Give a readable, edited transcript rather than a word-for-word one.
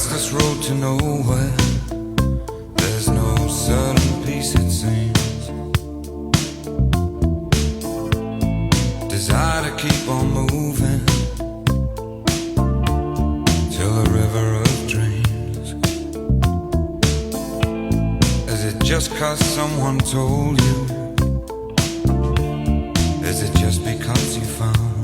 restless road to nowhere. There's no certain peace, it seems. Desire to keep on moving till a river of dreams. Is it just 'cause someone told you? Is it just because you found